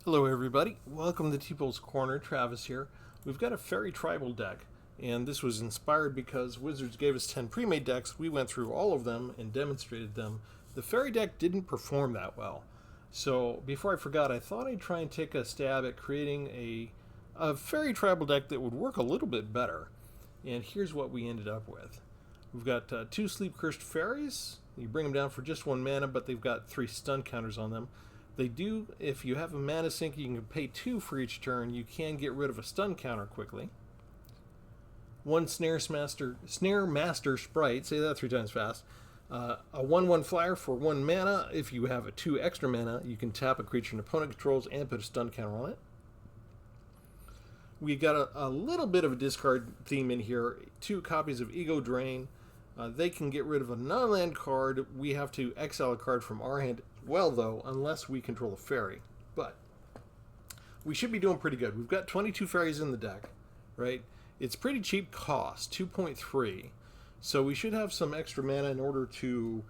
Hello everybody, welcome to Tpull's Corner. Travis here. We've got a Fairy Tribal deck, and this was inspired because Wizards gave us 10 pre-made decks. We went through all of them and demonstrated them. The Fairy deck didn't perform that well. So before I forgot, I thought I'd try and take a stab at creating a Fairy Tribal deck that would work a little bit better. And here's what we ended up with. We've got 2 Sleep Cursed Fairies. You bring them down for just 1 mana, but they've got 3 stun counters on them. They do, if you have a mana sink, you can pay 2 for each turn. You can get rid of a stun counter quickly. 1 Snare Master Sprite, say that 3 times fast. A 1/1 flyer for 1 mana. If you have a 2 extra mana, you can tap a creature an opponent controls and put a stun counter on it. We got a little bit of a discard theme in here. 2 copies of Eldraine. They can get rid of a non-land card. We have to exile a card from our hand as well, though, unless we control a fairy. But we should be doing pretty good. We've got 22 fairies in the deck, right? It's pretty cheap cost, 2.3. So we should have some extra mana in order to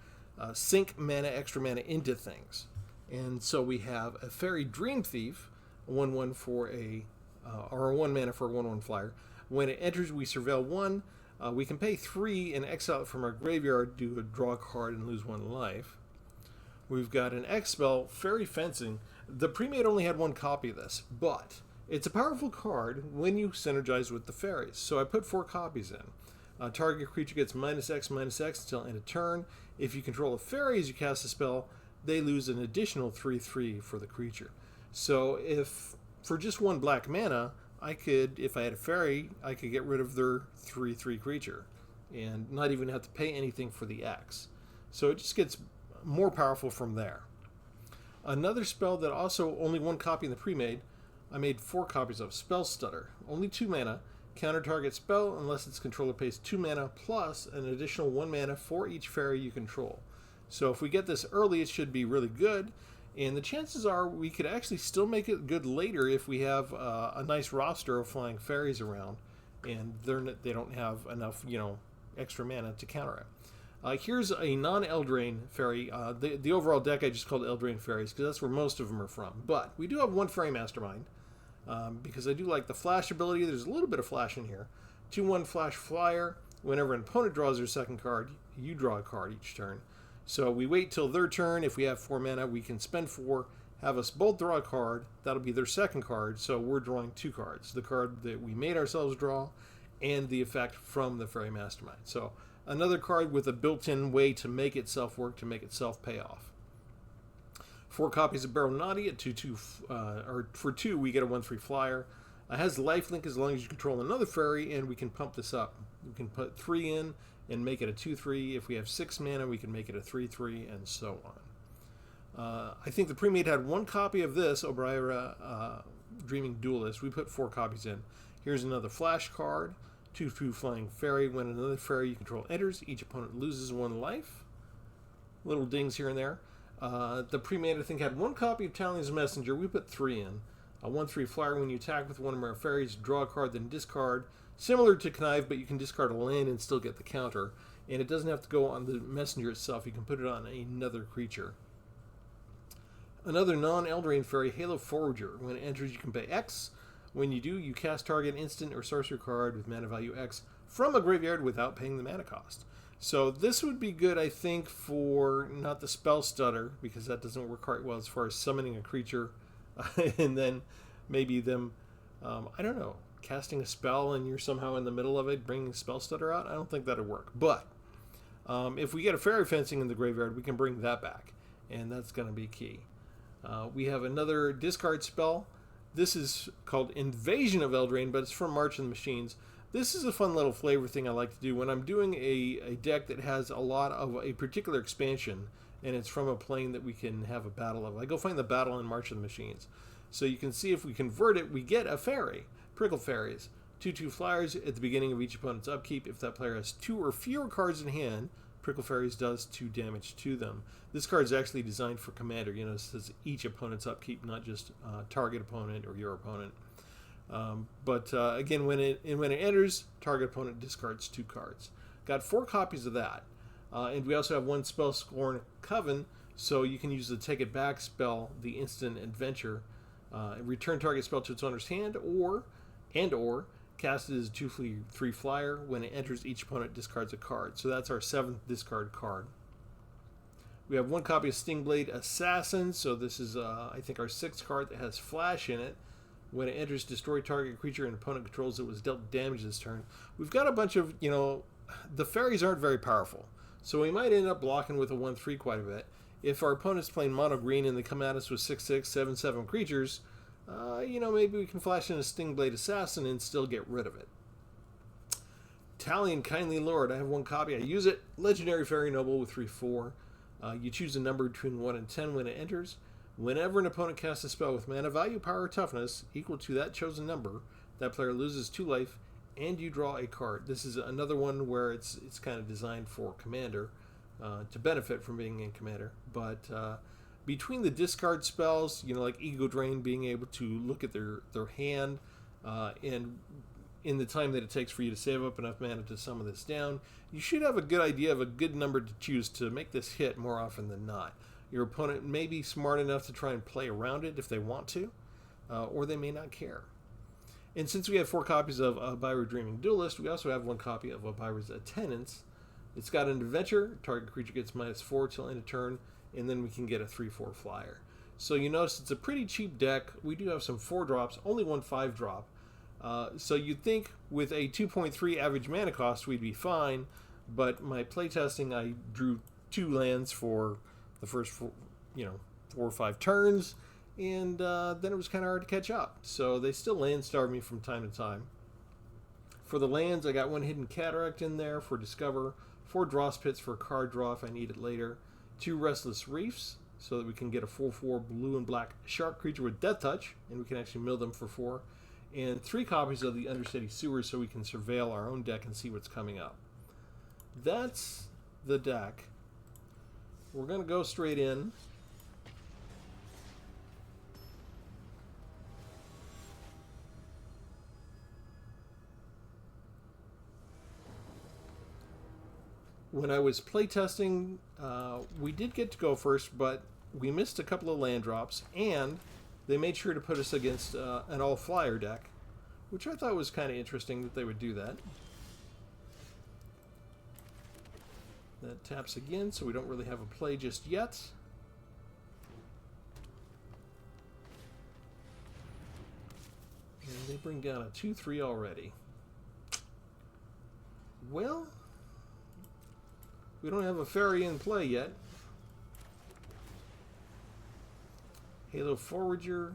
sink extra mana into things. And so we have a Fairy Dream Thief, a 1/1 for or a 1 mana for a 1/1 flyer. When it enters, we surveil 1. We can pay 3 and exile it from our graveyard, do a draw a card, and lose 1 life. We've got an X spell, Fairy Fencing. The Premade only had 1 copy of this, but it's a powerful card when you synergize with the fairies. So I put 4 copies in. Target creature gets -X until end of turn. If you control a fairy as you cast a spell, they lose an additional 3/3 for the creature. So if for just 1 black mana, if I had a fairy, I could get rid of their 3/3 creature and not even have to pay anything for the X. So it just gets more powerful from there. Another spell that also only 1 copy in the pre-made, I made 4 copies of, Spell Stutter. Only 2 mana, counter target spell unless its controller pays 2 mana plus an additional 1 mana for each fairy you control. So if we get this early, it should be really good. And the chances are we could actually still make it good later if we have a nice roster of flying fairies around, and they don't have enough, extra mana to counter it. Here's a non-Eldraine fairy. The overall deck I just called Eldraine Fairies because that's where most of them are from. But we do have 1 Fairy Mastermind because I do like the flash ability. There's a little bit of flash in here. 2/1 Flash Flyer. Whenever an opponent draws their second card, you draw a card each turn. So we wait till their turn. If we have 4 mana, we can spend 4, have us both draw a card. That'll be their second card, so we're drawing 2 cards. The card that we made ourselves draw and the effect from the Fairy Mastermind. So another card with a built-in way to make itself work, to make itself pay off. 4 copies of Baronati at 2/2, or for 2 we get a 1/3 flyer. It has lifelink as long as you control another fairy, and we can pump this up. We can put 3 in and make it a 2/3. If we have 6 mana, we can make it a 3/3, and so on. I think the Premade had 1 copy of this, Obraira Dreaming Duelist. We put 4 copies in. Here's another flash card, 2/2 Flying Fairy. When another fairy you control enters, each opponent loses 1 life. Little dings here and there. The Premade, I think, had 1 copy of Talion's Messenger. We put 3 in. A 1/3 flyer. When you attack with one of our fairies, draw a card, then discard. Similar to Connive, but you can discard a land and still get the counter. And it doesn't have to go on the messenger itself. You can put it on another creature. Another non-Eldraine fairy, Halo Forager. When it enters, you can pay X. When you do, you cast target instant or sorcery card with mana value X from a graveyard without paying the mana cost. So this would be good, I think, for not the Spell Stutter, because that doesn't work quite well as far as summoning a creature. And then maybe them, I don't know, casting a spell and you're somehow in the middle of it, bringing Spell Stutter out. I don't think that'd work. But if we get a Fairy Fencing in the graveyard, we can bring that back, and that's going to be key. We have another discard spell. This is called Invasion of Eldraine, but it's from March of the Machines. This is a fun little flavor thing I like to do when I'm doing a deck that has a lot of a particular expansion, and it's from a plane that we can have a battle of. I go find the battle in March of the Machines. So you can see if we convert it, we get a fairy. Prickle Fairies. 2/2 flyers at the beginning of each opponent's upkeep. If that player has 2 or fewer cards in hand, Prickle Fairies does 2 damage to them. This card is actually designed for Commander. It says each opponent's upkeep, not just target opponent or your opponent. But again, when it enters, target opponent discards 2 cards. Got 4 copies of that. And we also have 1 Spellscorn Coven, so you can use the Take It Back spell, the instant adventure, Return target spell to its owner's hand, or cast it as a 2/3 flyer. When it enters, each opponent discards a card. So that's our 7th discard card. We have 1 copy of Stingblade Assassin. So this is, I think, our 6th card that has Flash in it. When it enters, destroy target creature an opponent controls that was dealt damage this turn. We've got a bunch of, the Faeries aren't very powerful. So we might end up blocking with a 1/3 quite a bit. If our opponent's playing mono green and they come at us with 6/6, 7/7 creatures, maybe we can flash in a Stingblade Assassin and still get rid of it. Talion Kindly Lord. I have 1 copy. I use it. Legendary Fairy Noble with 3/4. You choose a number between 1 and 10 when it enters. Whenever an opponent casts a spell with mana value, power, or toughness equal to that chosen number, that player loses 2 life, and you draw a card. This is another one where it's kind of designed for Commander to benefit from being in Commander. But between the discard spells, like Ego Drain, being able to look at their hand, and in the time that it takes for you to save up enough mana to summon this down, you should have a good idea of a good number to choose to make this hit more often than not. Your opponent may be smart enough to try and play around it if they want to, or they may not care. And since we have 4 copies of Abiru Dreaming Duelist, we also have 1 copy of Abiru's Attendants. It's got an adventure. Target creature gets -4 till end of turn, and then we can get a 3/4 flyer. So you notice it's a pretty cheap deck. We do have some 4 drops, only 1 5-drop. So you'd think with a 2.3 average mana cost we'd be fine, but my playtesting, I drew 2 lands for the first 4 or 5 turns, and then it was kind of hard to catch up. So they still land starve me from time to time. For the lands, I got 1 Hidden Cataract in there for Discover, 4 Dross Pits for card draw if I need it later, 2 Restless Reefs so that we can get a 4/4 blue and black shark creature with Death Touch, and we can actually mill them for 4, and 3 copies of the Undercity Sewers so we can surveil our own deck and see what's coming up. That's the deck. We're going to go straight in. When I was playtesting, we did get to go first, but we missed a couple of land drops, and they made sure to put us against an all-flyer deck, which I thought was kind of interesting that they would do that. That taps again, so we don't really have a play just yet. And they bring down a 2/3 already. Well, we don't have a fairy in play yet. Halo Forager,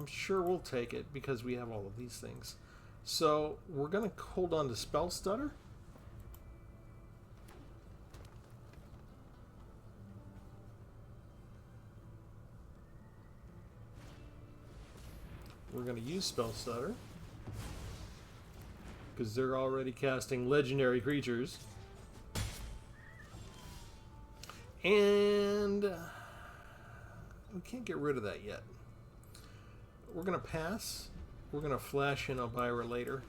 sure, we'll take it because we have all of these things. So we're going to hold on to Spell Stutter. We're going to use Spell Stutter because they're already casting legendary creatures. And we can't get rid of that yet. We're going to pass. We're going to flash in Elvira later.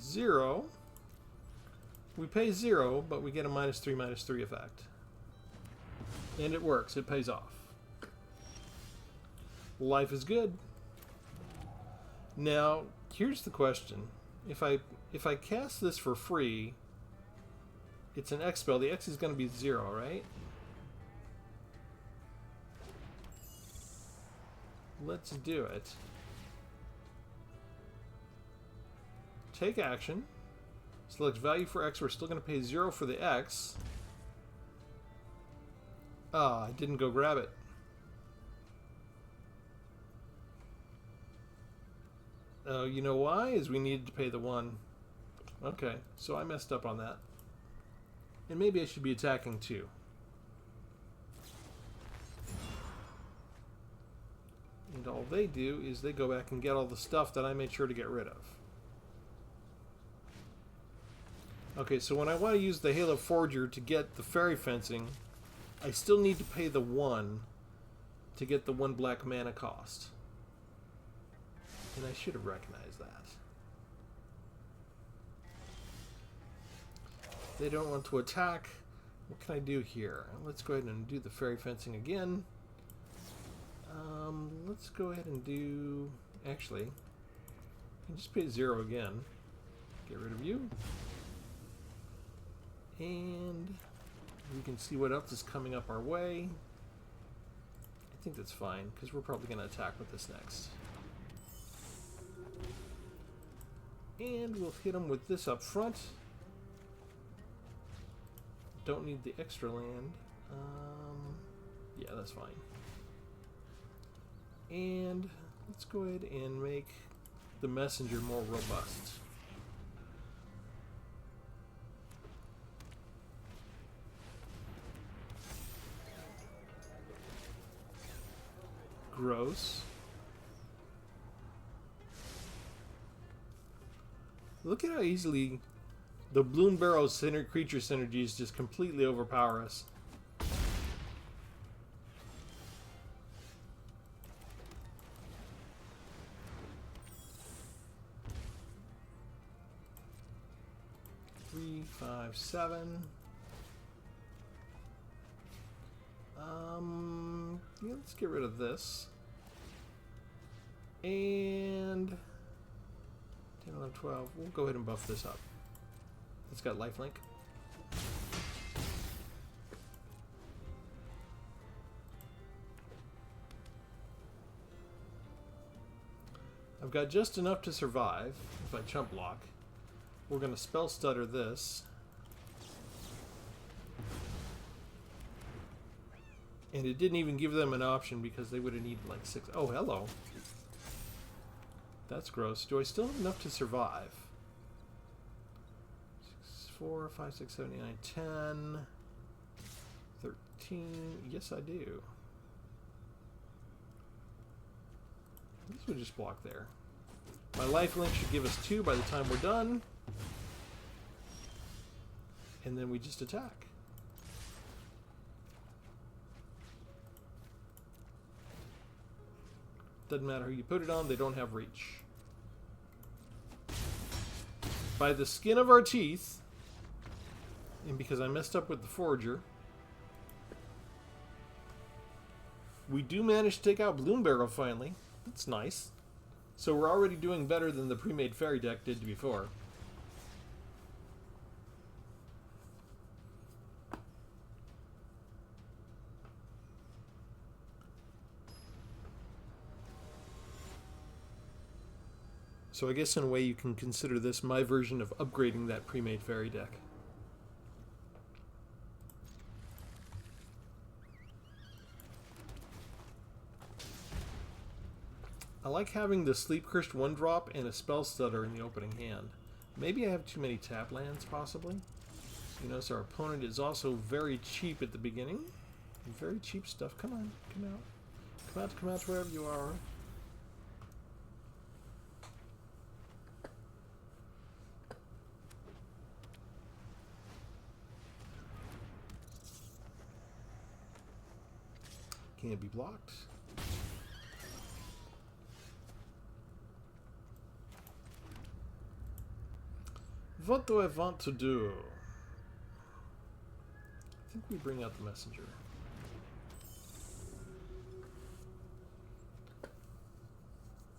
Zero. We pay 0, but we get a -3/-3 effect. And it works. It pays off. Life is good. Now, here's the question. If I cast this for free, it's an X spell. The X is going to be 0, right? Let's do it. Take action. Select value for X. We're still going to pay 0 for the X. Ah, I didn't go grab it. Oh, you know why? Is we needed to pay the 1. Okay, so I messed up on that. And maybe I should be attacking 2. all they do is they go back and get all the stuff that I made sure to get rid of. Okay, so when I want to use the Halo Forger to get the fairy fencing, I still need to pay the 1 to get the 1 black mana cost. And I should have recognized that. They don't want to attack. What can I do here? Let's go ahead and do the fairy fencing again. Let's go ahead and do... Actually, I can just pay 0 again. Get rid of you. And we can see what else is coming up our way. I think that's fine, because we're probably going to attack with this next. And we'll hit them with this up front. Don't need the extra land. Yeah, that's fine. And let's go ahead and make the messenger more robust. Gross. Look at how easily the Bloom Barrow creature synergies just completely overpower us. Three, 5, 7. Yeah, let's get rid of this. And 10, 11, 12. We'll go ahead and buff this up. It's got lifelink. I've got just enough to survive if I chump block. We're going to spell stutter this. And it didn't even give them an option because they would have needed like 6. Oh, hello. That's gross. Do I still have enough to survive? 4, 5, 6, 7, 8, 9, 10, 13. Yes, I do. This would just block there. My lifelink should give us 2 by the time we're done. And then we just attack. Doesn't matter who you put it on, they don't have reach. By the skin of our teeth, and because I messed up with the Forger, we do manage to take out Bloom Barrow finally. That's nice. So we're already doing better than the Premade Fairy deck did before. So I guess in a way you can consider this my version of upgrading that Premade Fairy deck. I like having the Sleep Cursed 1-drop and a Spell Stutter in the opening hand. Maybe I have too many tap lands, possibly. You notice our opponent is also very cheap at the beginning. Very cheap stuff. Come on, come out. Come out wherever you are. Can't be blocked. What do I want to do? I think we bring out the messenger.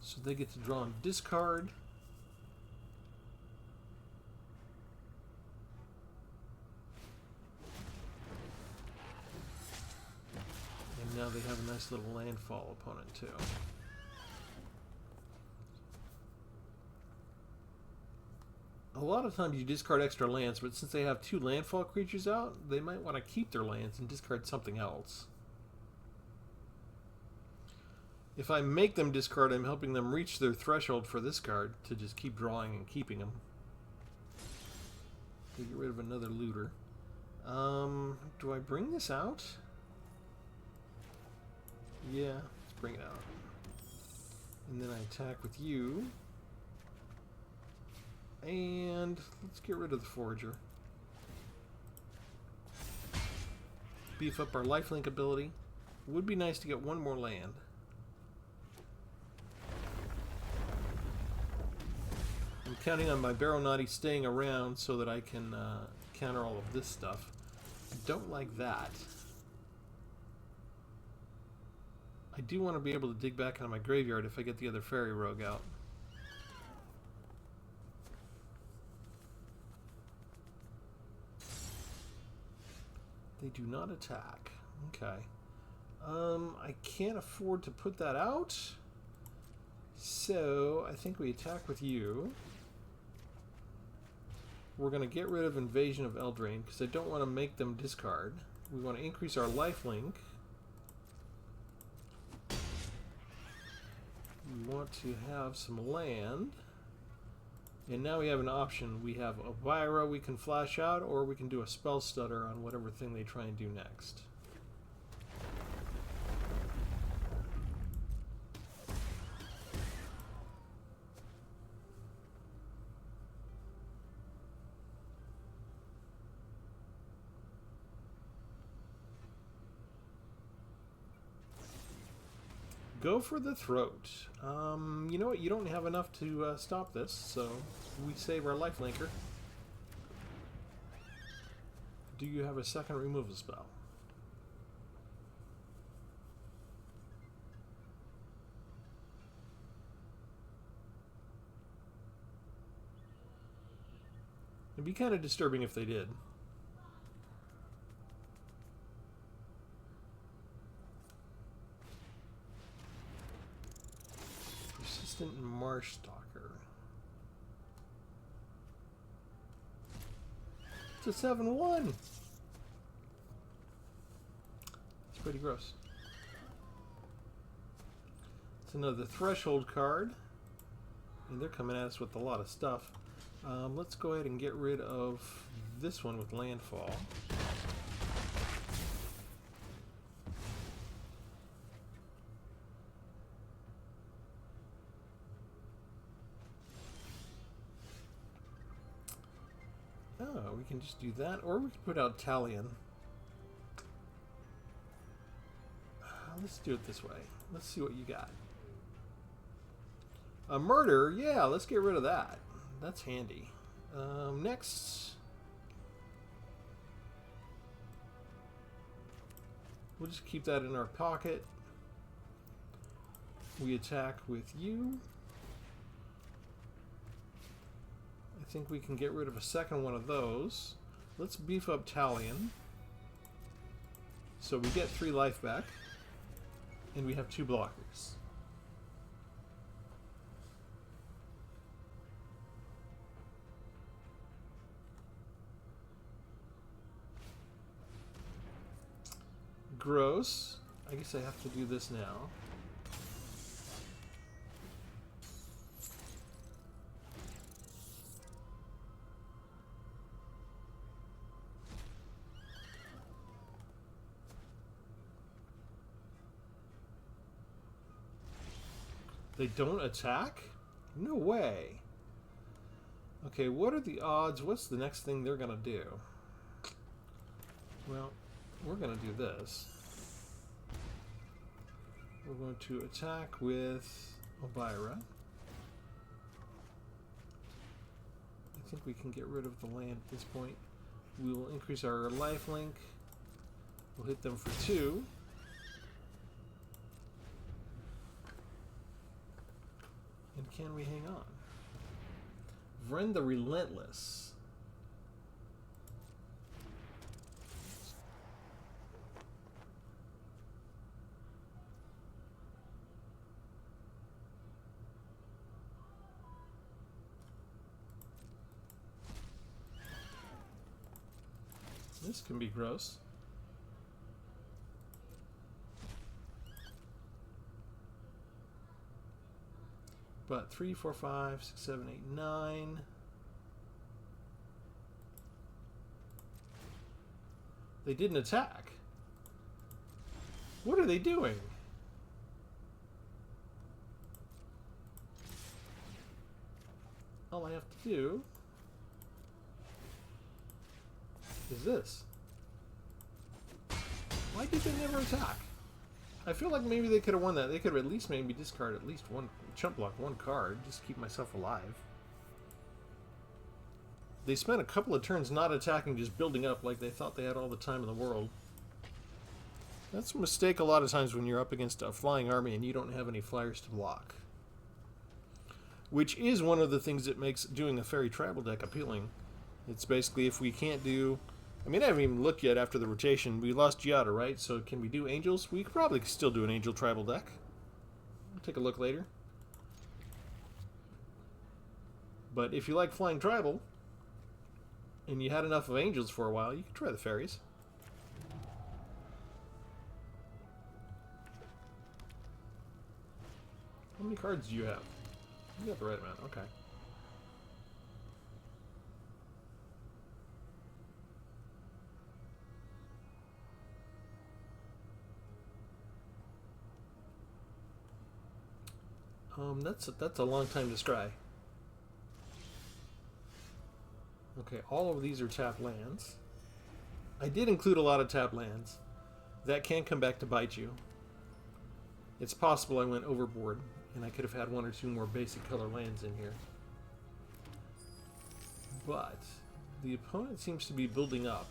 So they get to draw and discard. And now they have a nice little landfall opponent too. A lot of times you discard extra lands, but since they have 2 landfall creatures out, they might want to keep their lands and discard something else. If I make them discard, I'm helping them reach their threshold for this card to just keep drawing and keeping them. Get rid of another looter. Do I bring this out? Yeah, let's bring it out. And then I attack with you. And let's get rid of the Forager. Beef up our lifelink ability. Would be nice to get one more land. I'm counting on my Baronati staying around so that I can counter all of this stuff. I don't like that. I do want to be able to dig back into my graveyard if I get the other Fairy Rogue out. They do not attack. Okay. I can't afford to put that out. So, I think we attack with you. We're going to get rid of Invasion of Eldraine because I don't want to make them discard. We want to increase our lifelink. We want to have some land. And now we have an option. We have Elvira we can flash out, or we can do a spell stutter on whatever thing they try and do next. Go for the throat. You know what? You don't have enough to stop this, so we save our lifelinker. Do you have a second removal spell? It'd be kind of disturbing if they did. Marsh Stalker. It's a 7/1. It's pretty gross. It's another Threshold card. And they're coming at us with a lot of stuff. Let's go ahead and get rid of this one with Landfall. Oh, we can just do that, or we could put out Talion. Let's do it this way. Let's see what you got. A murder? Yeah, let's get rid of that. That's handy. Next. We'll just keep that in our pocket. We attack with you. I think we can get rid of a second one of those. Let's beef up Talion. So we get 3 life back. And we have 2 blockers. Gross. I guess I have to do this now. They don't attack? No way. Okay, what are the odds? What's the next thing they're going to do? Well, we're going to do this. We're going to attack with Elvira. I think we can get rid of the land at this point. We will increase our lifelink. We'll hit them for 2. And can we hang on? Vren the Relentless. This can be gross. But 3, 4, 5, 6, 7, 8, 9. They didn't attack. What are they doing? all I have to do is this. Why did they never attack? I feel like maybe they could have won that. They could have at least made me discard at least one, chump block one card, just to keep myself alive. They spent a couple of turns not attacking, just building up like they thought they had all the time in the world. That's a mistake a lot of times when you're up against a flying army and you don't have any flyers to block. Which is one of the things that makes doing a fairy tribal deck appealing. It's basically if we can't do... I mean, I haven't even looked yet after the rotation. We lost Giada, right? So can we do angels? We could probably still do an angel tribal deck. We'll take a look later. But if you like flying tribal, and you had enough of angels for a while, you could try the fairies. How many cards do you have? You got the right amount, okay. That's a long time to scry. Okay, all of these are tapped lands. I did include a lot of tapped lands. That can come back to bite you. It's possible I went overboard, and I could have had one or two more basic color lands in here. But the opponent seems to be building up.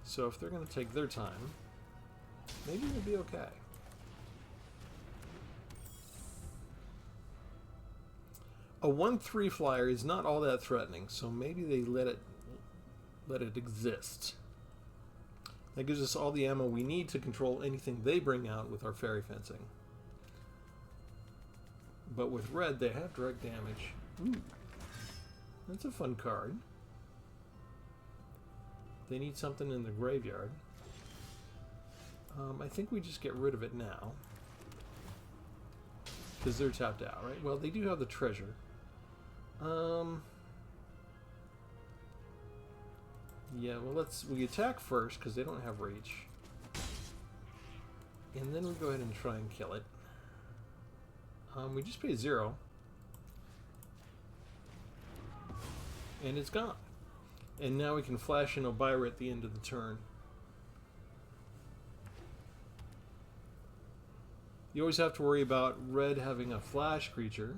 So if they're going to take their time, maybe we'll be okay. A 1/3 flyer is not all that threatening, so maybe they let it exist. That gives us all the ammo we need to control anything they bring out with our fairy fencing. But with red, they have direct damage. Ooh, that's a fun card. They need something in the graveyard. I think we just get rid of it now. Because they're tapped out, right? Well, they do have the treasure. Yeah, well, we attack first because they don't have reach. And then we go ahead and try and kill it. We just pay 0. And it's gone. And now we can flash in Elvira at the end of the turn. You always have to worry about red having a flash creature.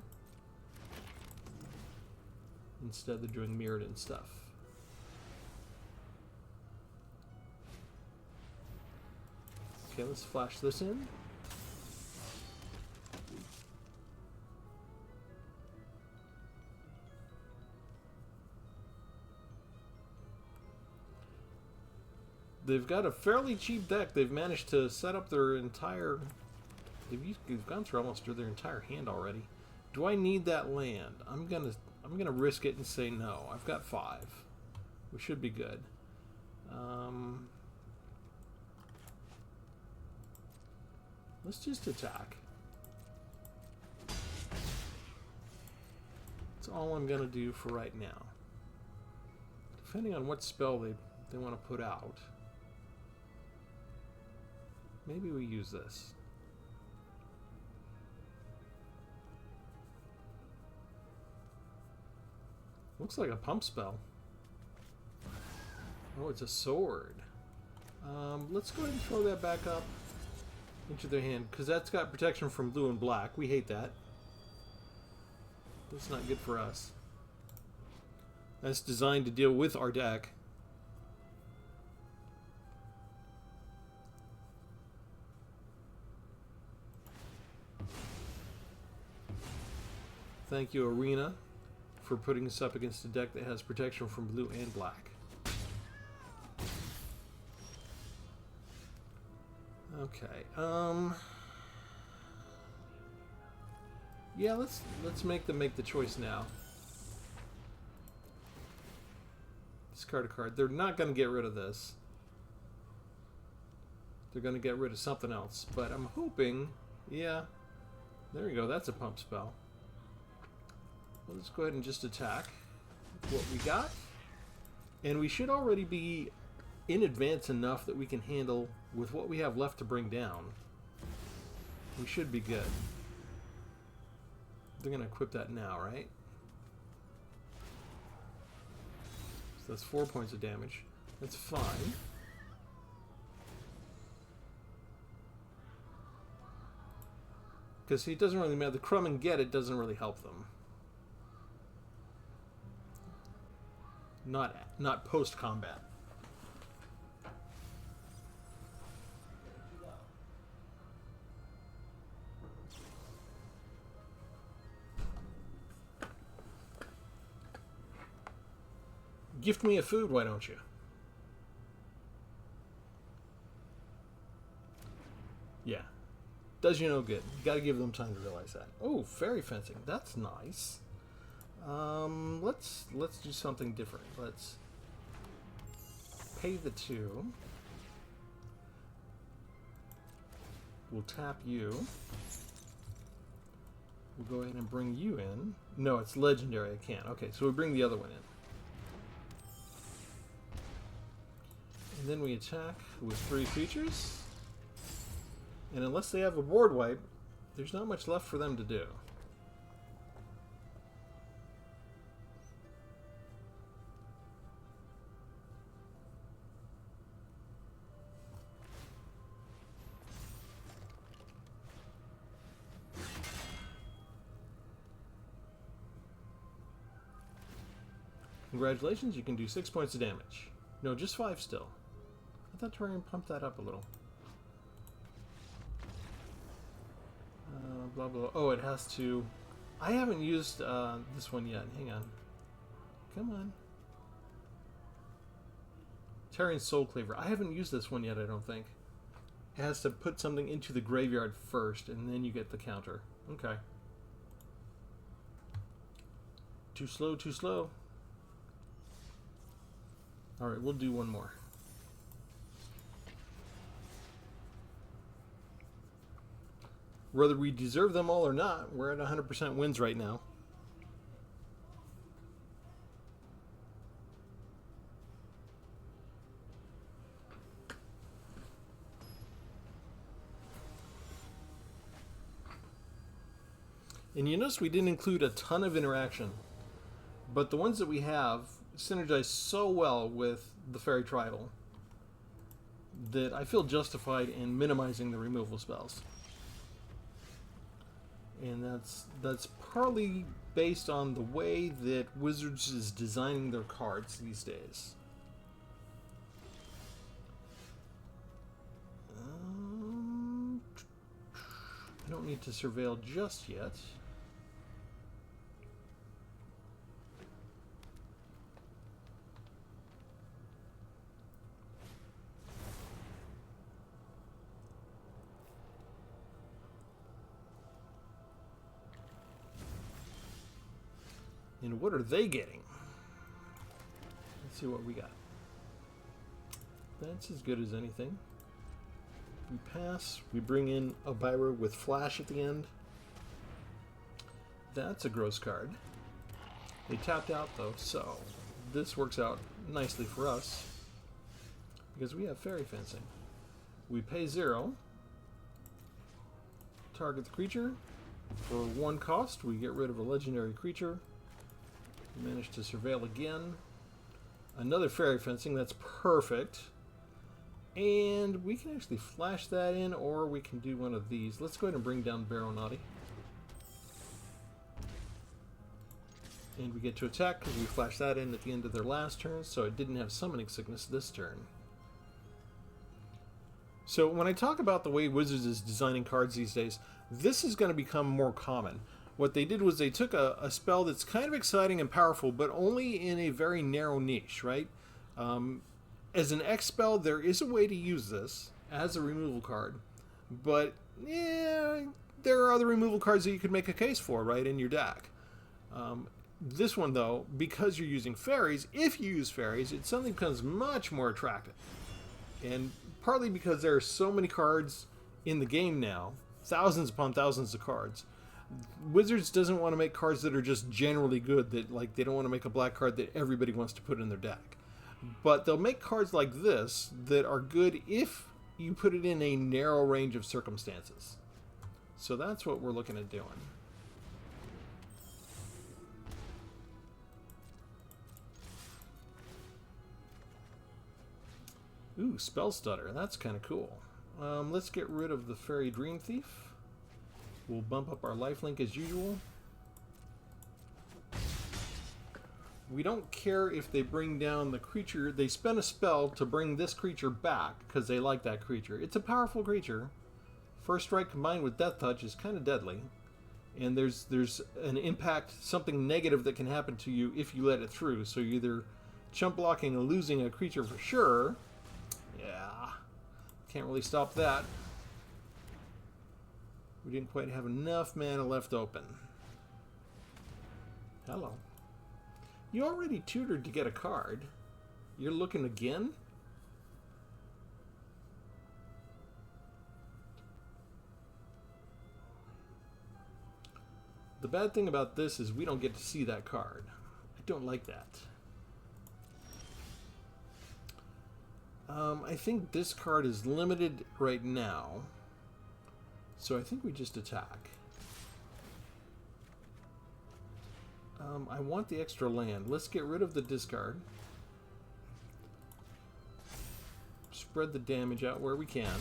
Instead they're doing mirrored and stuff. Okay, let's flash this in. They've got a fairly cheap deck. They've managed to set up their entire... They've gone through almost their entire hand already. Do I need that land? I'm gonna risk it and say no. I've got 5. We should be good. Let's just attack. That's all I'm gonna do for right now. Depending on what spell they want to put out, maybe we use this. Looks like a pump spell. Oh, it's a sword. Let's go ahead and throw that back up into their hand, because that's got protection from blue and black. We hate that. That's not good for us. That's designed to deal with our deck. Thank you, Arena, for putting us up against a deck that has protection from blue and black. Okay, yeah, let's make them make the choice now. Discard a card. They're not going to get rid of this. They're going to get rid of something else, but I'm hoping, yeah, there you go, that's a pump spell. Well, let's go ahead and just attack what we got. And we should already be in advance enough that we can handle with what we have left to bring down. We should be good. They're going to equip that now, right? So that's 4 points of damage. That's fine. Because it doesn't really matter. The crumb and get it doesn't really help them. Not post-combat. Gift me a food, why don't you? Yeah. Does you no good. You gotta give them time to realize that. Oh, fairy fencing. That's nice. Let's do something different. Let's pay the 2. We'll tap you. We'll go ahead and bring you in. No, it's legendary. I can't. Okay, so we bring the other one in. And then we attack with 3 creatures. And unless they have a board wipe, there's not much left for them to do. Congratulations, you can do 6 points of damage. No, just 5 still. I thought Terrarium pumped that up a little. Blah, blah. Oh, it has to... I haven't used this one yet. Hang on. Come on. Terran Soul Cleaver. I haven't used this one yet, I don't think. It has to put something into the graveyard first, and then you get the counter. Okay. Too slow, too slow. Alright, we'll do one more. Whether we deserve them all or not, we're at 100% wins right now. And you notice we didn't include a ton of interaction, but the ones that we have synergize so well with the Fairy Tribal that I feel justified in minimizing the removal spells. And that's partly based on the way that Wizards is designing their cards these days. I don't need to surveil just yet. And what are they getting? Let's see what we got. That's as good as anything. We pass. We bring in a Elbyra with Flash at the end. That's a gross card. They tapped out though, so this works out nicely for us because we have Fairy Fencing. We pay 0. Target the creature. For 1 cost, we get rid of a legendary creature. We manage to surveil again. Another Fairy Fencing, that's perfect. And we can actually flash that in, or we can do one of these. Let's go ahead and bring down Baronati. And we get to attack because we flashed that in at the end of their last turn, so it didn't have Summoning Sickness this turn. So when I talk about the way Wizards is designing cards these days, this is going to become more common. What they did was they took a spell that's kind of exciting and powerful, but only in a very narrow niche, right? As an X spell, there is a way to use this as a removal card, but yeah, there are other removal cards that you could make a case for, right, in your deck. This one, though, because you're using fairies, if you use fairies, it suddenly becomes much more attractive. And partly because there are so many cards in the game now, thousands upon thousands of cards, Wizards doesn't want to make cards that are just generally good, that like they don't want to make a black card that everybody wants to put in their deck. But they'll make cards like this that are good if you put it in a narrow range of circumstances. So that's what we're looking at doing. Spell Stutter. That's kind of cool. Let's get rid of the Fairy Dream Thief. We'll bump up our lifelink as usual. We don't care if they bring down the creature. They spend a spell to bring this creature back because they like that creature. It's a powerful creature. First Strike combined with Death Touch is kind of deadly. And there's an impact, something negative that can happen to you if you let it through. So you're either chump blocking and losing a creature for sure. Yeah. Can't really stop that. We didn't quite have enough mana left open. Hello. You already tutored to get a card. You're looking again? The bad thing about this is we don't get to see that card. I don't like that. I think this card is limited right now. So I think we just attack. I want the extra land. Let's get rid of the discard. Spread the damage out where we can.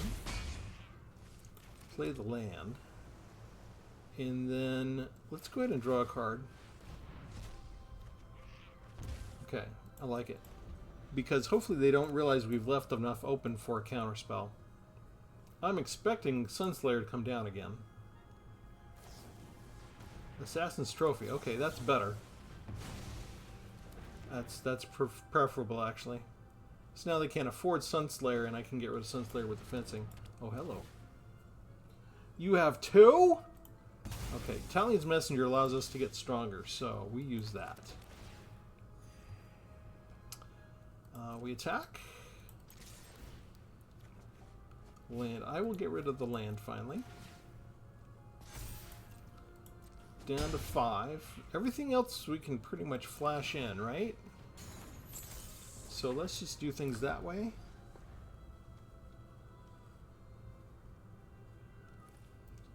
Play the land. And then let's go ahead and draw a card. Okay, I like it. Because hopefully they don't realize we've left enough open for a counterspell. I'm expecting Sunslayer to come down again. Assassin's Trophy. Okay, that's better. That's preferable, actually. So now they can't afford Sunslayer, and I can get rid of Sunslayer with the fencing. Oh, hello. You have 2? Okay, Talion's Messenger allows us to get stronger, so we use that. We attack. Land. I will get rid of the land, finally. Down to 5. Everything else we can pretty much flash in, right? So let's just do things that way.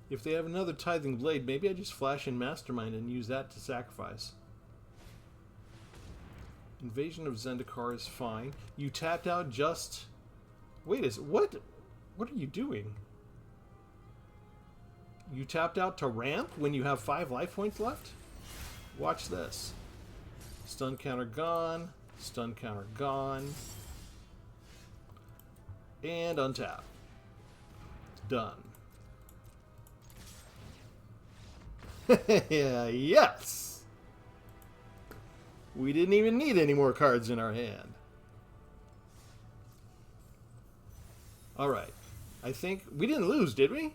If they have another Tithing Blade, maybe I just flash in Mastermind and use that to sacrifice. Invasion of Zendikar is fine. You tapped out just... Wait, what are you doing? You tapped out to ramp when you have 5 life points left? Watch this. Stun counter gone. Stun counter gone. And untap. Done. Yes! We didn't even need any more cards in our hand. Alright. I think... We didn't lose, did we?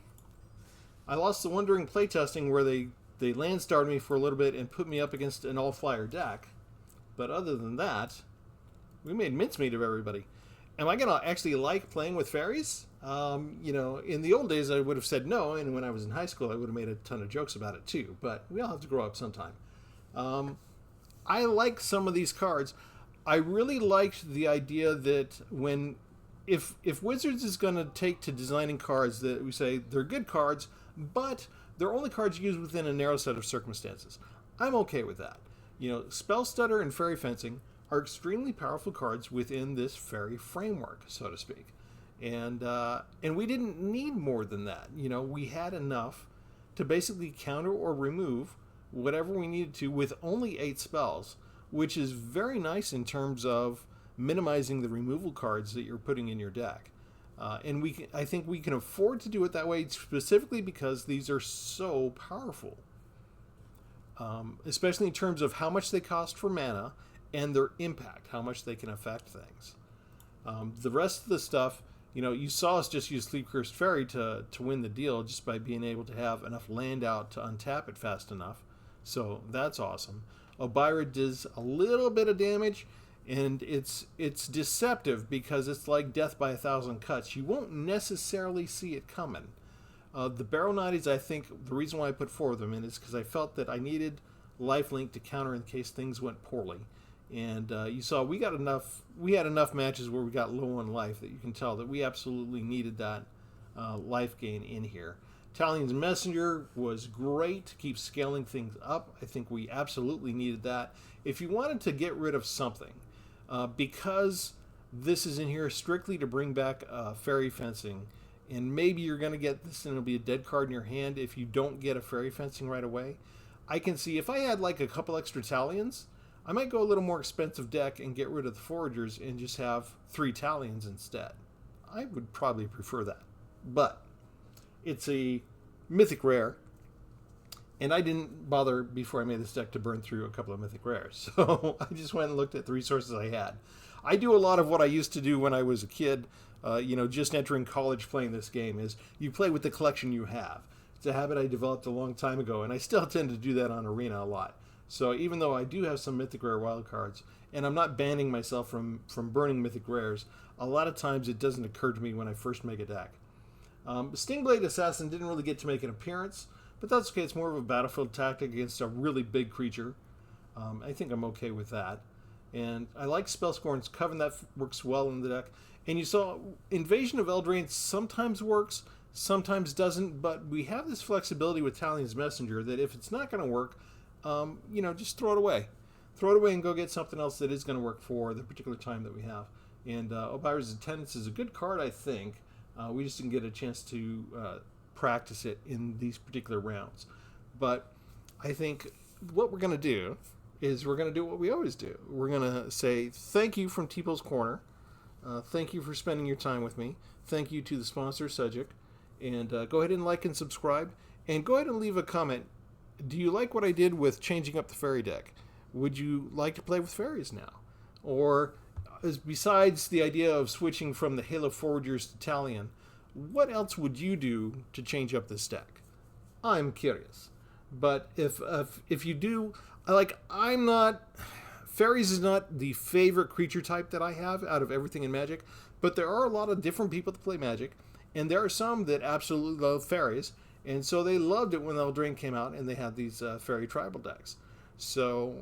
I lost the Wondering playtesting where they land starred me for a little bit and put me up against an all-flyer deck. But other than that, we made mincemeat of everybody. Am I going to actually like playing with fairies? You know, in the old days I would have said no, and when I was in high school I would have made a ton of jokes about it too. But we all have to grow up sometime. I like some of these cards. I really liked the idea that if Wizards is going to take to designing cards that we say they're good cards, but they're only cards used within a narrow set of circumstances. I'm okay with that. You know, Spell Stutter and Fairy Fencing are extremely powerful cards within this fairy framework, so to speak. And we didn't need more than that. You know, we had enough to basically counter or remove whatever we needed to with only 8 spells, which is very nice in terms of minimizing the removal cards that you're putting in your deck. And I think we can afford to do it that way specifically because these are so powerful. Especially in terms of how much they cost for mana and their impact, how much they can affect things. The rest of the stuff, you know, you saw us just use Sleep Cursed Fairy to win the deal just by being able to have enough land out to untap it fast enough. So that's awesome. Obira does a little bit of damage, and it's deceptive because it's like death by 1,000 cuts. You won't necessarily see it coming. The Barrow Knighties, I think the reason why I put 4 of them in is because I felt that I needed lifelink to counter in case things went poorly. And you saw we had enough matches where we got low on life that you can tell that we absolutely needed that life gain in here. Talion's Messenger was great to keep scaling things up. I think we absolutely needed that. If you wanted to get rid of something, because This is in here strictly to bring back fairy fencing. And maybe you're going to get this and it'll be a dead card in your hand if you don't get a fairy fencing right away. I can see if I had like a couple extra Talions, I might go a little more expensive deck and get rid of the Foragers and just have 3 Talions instead. I would probably prefer that. But it's a mythic rare, and I didn't bother before I made this deck to burn through a couple of mythic rares. So I just went and looked at the resources I had. I do a lot of what I used to do when I was a kid, just entering college playing this game, is you play with the collection you have. It's a habit I developed a long time ago, and I still tend to do that on Arena a lot. So even though I do have some mythic rare wildcards, and I'm not banning myself from burning mythic rares, a lot of times it doesn't occur to me when I first make a deck. Stingblade Assassin didn't really get to make an appearance, but that's okay. It's more of a battlefield tactic against a really big creature. I think I'm okay with that. And I like Spellscorn's Coven. That works well in the deck. And you saw Invasion of Eldraine sometimes works, sometimes doesn't, but we have this flexibility with Talion's Messenger that if it's not going to work, just throw it away. Throw it away and go get something else that is going to work for the particular time that we have. And Obira's Attendance is a good card, I think. We just didn't get a chance to practice it in these particular rounds. But I think what we're going to do is we're going to do what we always do. We're going to say thank you from Tpull's Corner. Thank you for spending your time with me. Thank you to the sponsor, Sujic. And go ahead and like and subscribe. And go ahead and leave a comment. Do you like what I did with changing up the fairy deck? Would you like to play with fairies now? Or besides the idea of switching from the Halo Foragers to Talion, what else would you do to change up this deck? I'm curious. But if you do, Fairies is not the favorite creature type that I have out of everything in Magic, but there are a lot of different people that play Magic, and there are some that absolutely love Fairies, and so they loved it when Eldraine came out and they had these Fairy tribal decks. So,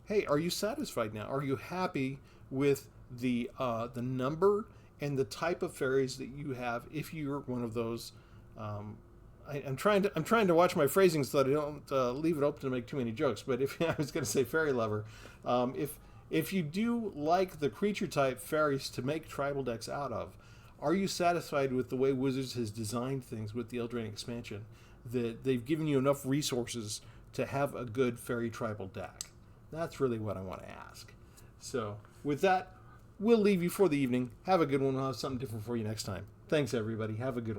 hey, are you satisfied now? Are you happy with the number and the type of fairies that you have if you're one of those? I'm trying to watch my phrasing so that I don't leave it open to make too many jokes. But if I was going to say fairy lover, if you do like the creature type fairies to make tribal decks out of, are you satisfied with the way Wizards has designed things with the Eldraine expansion? That they've given you enough resources to have a good fairy tribal deck? That's really what I want to ask. So with that, we'll leave you for the evening. Have a good one. We'll have something different for you next time. Thanks, everybody. Have a good one.